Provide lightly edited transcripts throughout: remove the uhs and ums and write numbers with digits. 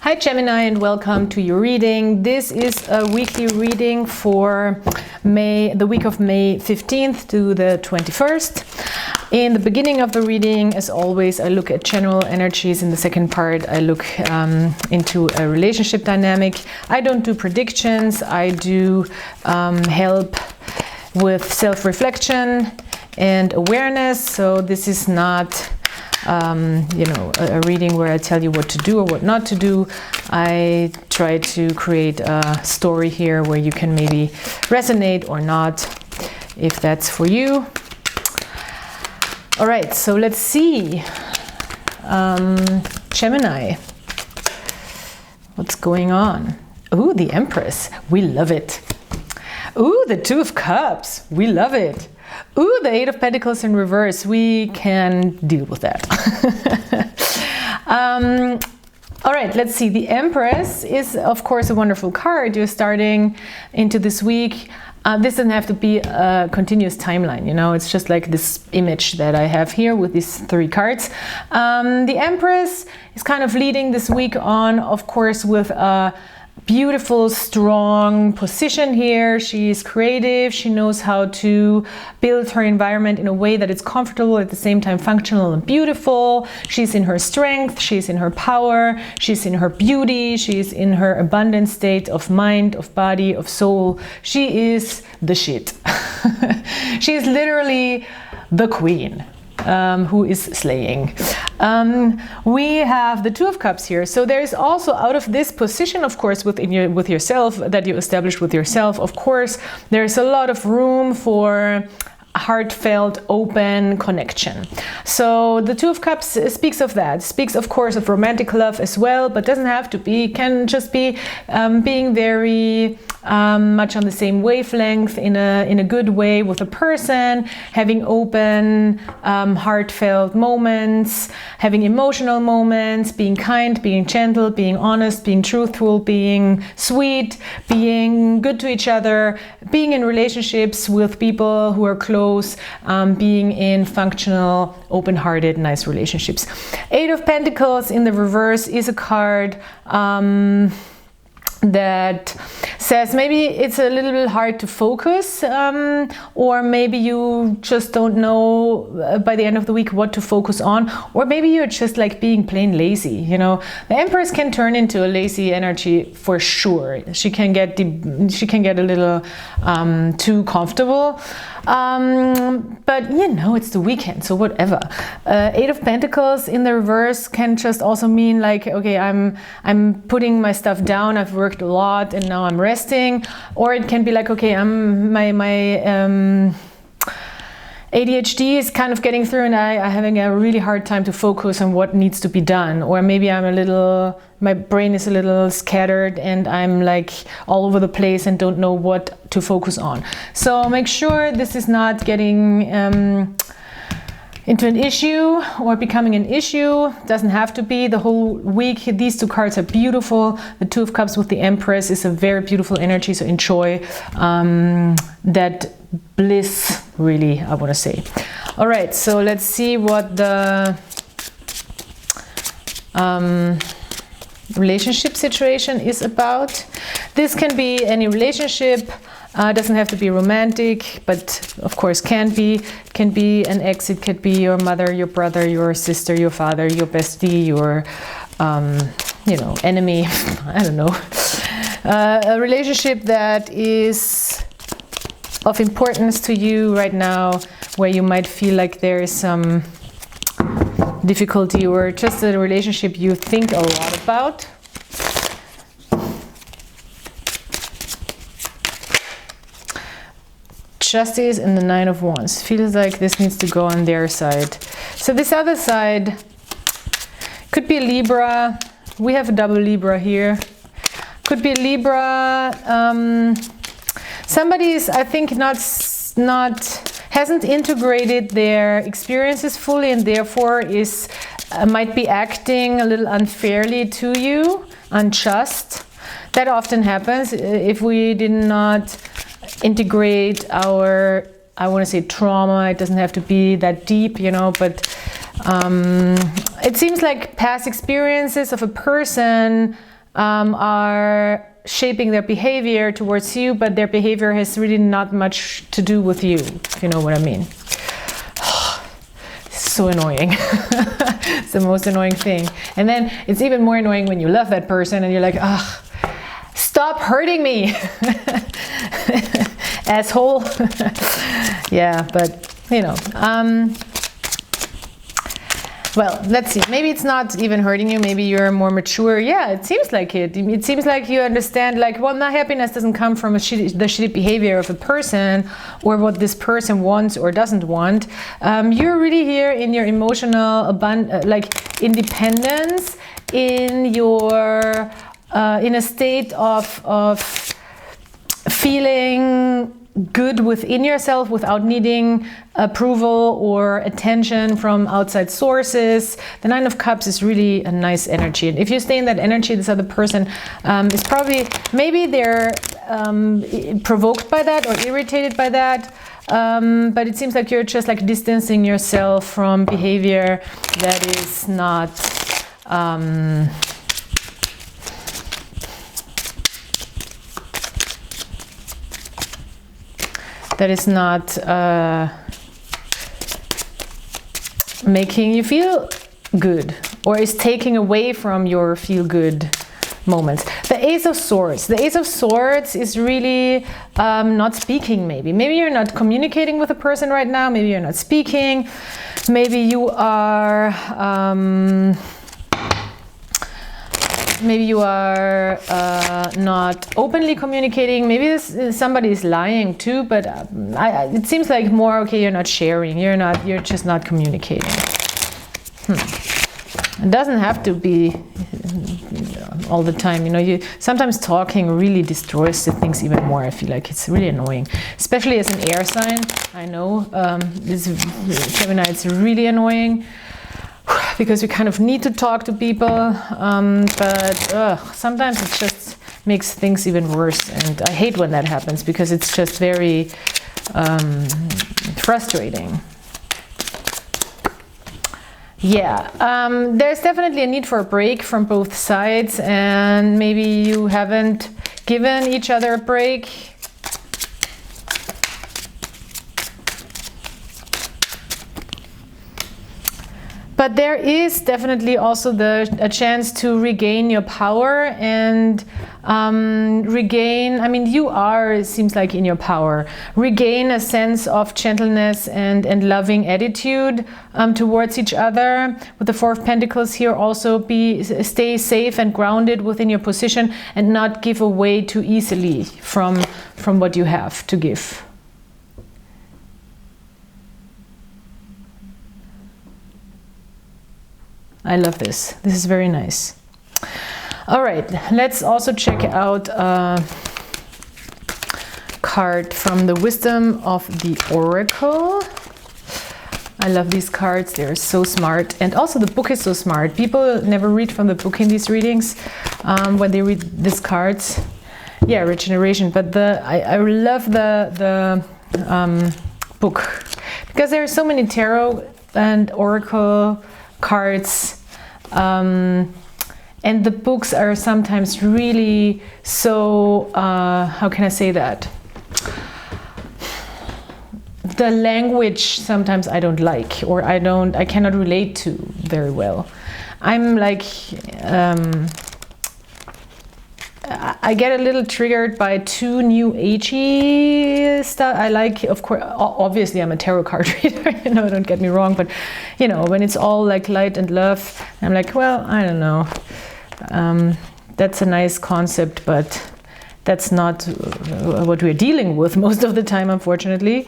Hi Gemini, and welcome to your reading. This is a weekly reading for the week of May 15th to the 21st. In the beginning of the reading, as always, I look at general energies. In the second part, I look into a relationship dynamic. I don't do predictions. I do help with self-reflection and awareness. So this is not a reading where I tell you what to do or what not to do. I try to create a story here where you can maybe resonate or not, if that's for you. All right, so let's see. Gemini, what's going on? Ooh, the Empress, we love it. Ooh, the Two of Cups, we love it. Ooh, the Eight of Pentacles in reverse, we can deal with that. All right, let's see. The Empress is, of course, a wonderful card. You're starting into this week. This doesn't have to be a continuous timeline, you know, it's just like this image that I have here with these three cards. The Empress is kind of leading this week on, of course, with a beautiful, strong position here. She's creative. She knows how to build her environment in a way that it's comfortable, at the same time functional and beautiful. She's in her strength. She's in her power. She's in her beauty. She's in her abundant state of mind, of body, of soul. She is the shit. She is literally the queen. Who is slaying. We have the Two of Cups here. So there is also, out of this position, of course, with yourself, that you established with yourself, of course, there's a lot of room for heartfelt, open connection. So the Two of Cups speaks of that, speaks of course of romantic love as well, but doesn't have to be, can just be being very much on the same wavelength in a good way with a person, having open, heartfelt moments, having emotional moments, being kind, being gentle, being honest, being truthful, being sweet, being good to each other, being in relationships with people who are close, being in functional, open-hearted, nice relationships. Eight of Pentacles in the reverse is a card that says maybe it's a little bit hard to focus, or maybe you just don't know by the end of the week what to focus on, or maybe you're just like being plain lazy. You know, the Empress can turn into a lazy energy for sure. She can get a little too comfortable. But you know, it's the weekend, so whatever. Eight of Pentacles in the reverse can just also mean like, okay, I'm putting my stuff down. I've worked a lot and now I'm resting. Or it can be like, okay, my ADHD is kind of getting through and I'm having a really hard time to focus on what needs to be done. Or maybe my brain is a little scattered and I'm like all over the place and don't know what to focus on. So make sure this is not getting into an issue or becoming an issue. Doesn't have to be the whole week. These two cards are beautiful. The Two of Cups with the Empress is a very beautiful energy, so enjoy that bliss, really, I want to say. All right, so let's see what the relationship situation is about. This can be any relationship. Doesn't have to be romantic, but of course can be. It can be an ex, it could be your mother, your brother, your sister, your father, your bestie, your enemy. I don't know. A relationship that is of importance to you right now, where you might feel like there is some difficulty, or just a relationship you think a lot about. Justice and the Nine of Wands. Feels like this needs to go on their side. So this other side could be a Libra. We have a double Libra here. Could be a Libra. Somebody is, I think, hasn't integrated their experiences fully, and therefore might be acting a little unfairly to you, unjust. That often happens if we did not integrate our, I want to say, trauma. It doesn't have to be that deep, you know, but it seems like past experiences of a person are shaping their behavior towards you, but their behavior has really not much to do with you, if you know what I mean. So annoying. It's the most annoying thing. And then it's even more annoying when you love that person and you're like, ah, stop hurting me. Asshole. Yeah, but you know, well, let's see. Maybe it's not even hurting you. Maybe you're more mature. Yeah, it seems like it. It seems like you understand, like, well, my happiness doesn't come from the shitty behavior of a person or what this person wants or doesn't want. You're really here in your emotional like independence, in your in a state of feeling good within yourself without needing approval or attention from outside sources. The Nine of Cups is really a nice energy, and if you stay in that energy, this other person is probably, maybe they're provoked by that or irritated by that, but it seems like you're just like distancing yourself from behavior that is not making you feel good, or is taking away from your feel-good moments. The Ace of Swords. The Ace of Swords is really not speaking, maybe. Maybe you're not communicating with a person right now. Maybe you're not speaking. Maybe you are... maybe you are not openly communicating. Maybe somebody is lying too, but it seems like more, okay, you're not sharing, you're just not communicating. It doesn't have to be all the time, you know. Sometimes talking really destroys the things even more. I feel like it's really annoying, especially as an air sign. I know this Gemini, it's really annoying, because we kind of need to talk to people, but sometimes it just makes things even worse, and I hate when that happens because it's just very frustrating. Yeah, there's definitely a need for a break from both sides, and maybe you haven't given each other a break. But there is definitely also a chance to regain your power and regain, I mean, you are, it seems like, in your power. Regain a sense of gentleness and loving attitude towards each other. With the Four of Pentacles here, also stay safe and grounded within your position and not give away too easily from what you have to give. I love this. This is very nice. All right, let's also check out a card from the Wisdom of the Oracle. I love these cards. They're so smart. And also the book is so smart. People never read from the book in these readings when they read these cards. Yeah, regeneration. But I love the book because there are so many tarot and oracle cards, and the books are sometimes really so how can I say that, the language sometimes I don't like, or I cannot relate to very well. I'm like I get a little triggered by too new agey stuff. I like, of course, obviously I'm a tarot card reader, you know, don't get me wrong, but you know, when it's all like light and love, I'm like, well, I don't know. That's a nice concept, but that's not what we're dealing with most of the time, unfortunately.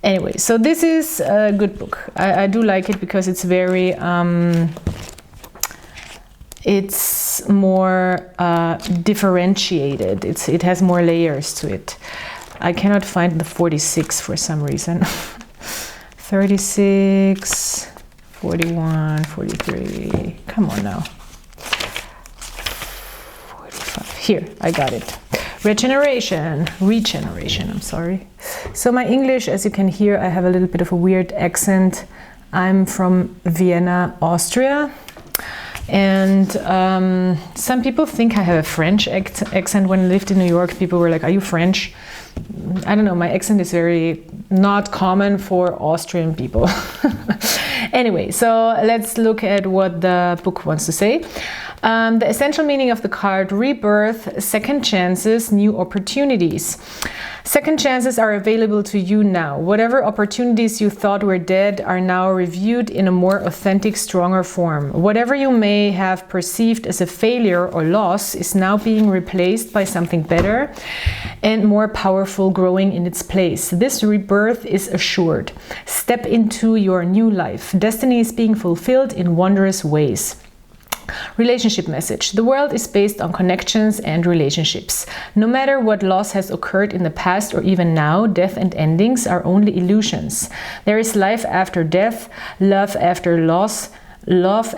Anyway, so this is a good book. I do like it because it's very it's more differentiated. It has more layers to it. I cannot find the 46 for some reason. 36, 41, 43. Come on now. 45. Here, I got it. Regeneration, I'm sorry. So my English, as you can hear, I have a little bit of a weird accent. I'm from Vienna, Austria. And some people think I have a French accent. When I lived in New York, people were like, are you French? I don't know, my accent is very not common for Austrian people. Anyway, so let's look at what the book wants to say. The essential meaning of the card: rebirth, second chances, new opportunities. Second chances are available to you now. Whatever opportunities you thought were dead are now reviewed in a more authentic, stronger form. Whatever you may have perceived as a failure or loss is now being replaced by something better and more powerful growing in its place. This rebirth is assured. Step into your new life. Destiny is being fulfilled in wondrous ways. Relationship message: the world is based on connections and relationships. No matter what loss has occurred in the past or even now, death and endings are only illusions. There is life after death, love after loss, love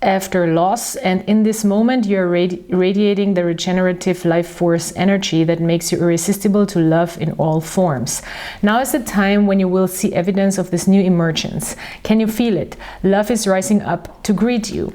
after loss, and in this moment you are radiating the regenerative life force energy that makes you irresistible to love in all forms. Now is the time when you will see evidence of this new emergence. Can you feel it? Love is rising up to greet you.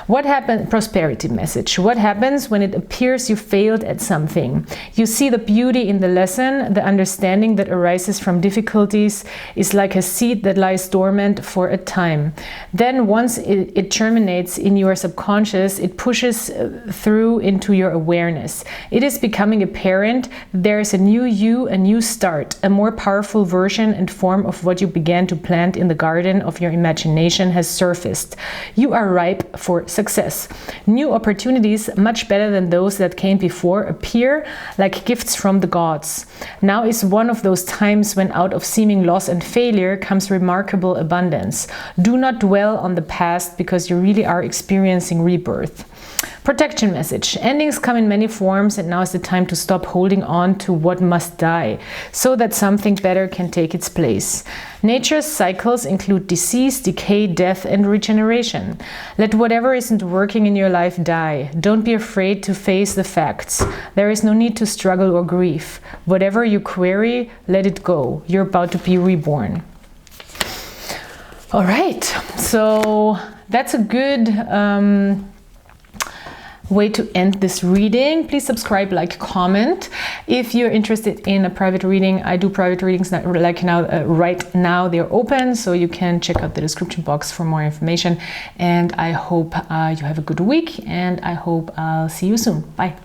What happened? Prosperity message. What happens when it appears you failed at something? You see the beauty in the lesson. The understanding that arises from difficulties is like a seed that lies dormant for a time. Then once it germinates in your subconscious, it pushes through into your awareness. It is becoming apparent there is a new you, a new start, a more powerful version and form of what you began to plant in the garden of your imagination has surfaced. You are ripe for success. New opportunities, much better than those that came before, appear like gifts from the gods. Now is one of those times when out of seeming loss and failure comes remarkable abundance. Do not dwell on the past because you really are experiencing rebirth. Protection message. Endings come in many forms, and now is the time to stop holding on to what must die so that something better can take its place. Nature's cycles include disease, decay, death, and regeneration. Let whatever isn't working in your life die. Don't be afraid to face the facts. There is no need to struggle or grieve. Whatever you query, let it go. You're about to be reborn. All right, so that's a good way to end this reading. Please subscribe, like, comment. If you're interested in a private reading, I do private readings right now they're open, so you can check out the description box for more information. And I hope you have a good week, and I hope I'll see you soon. Bye.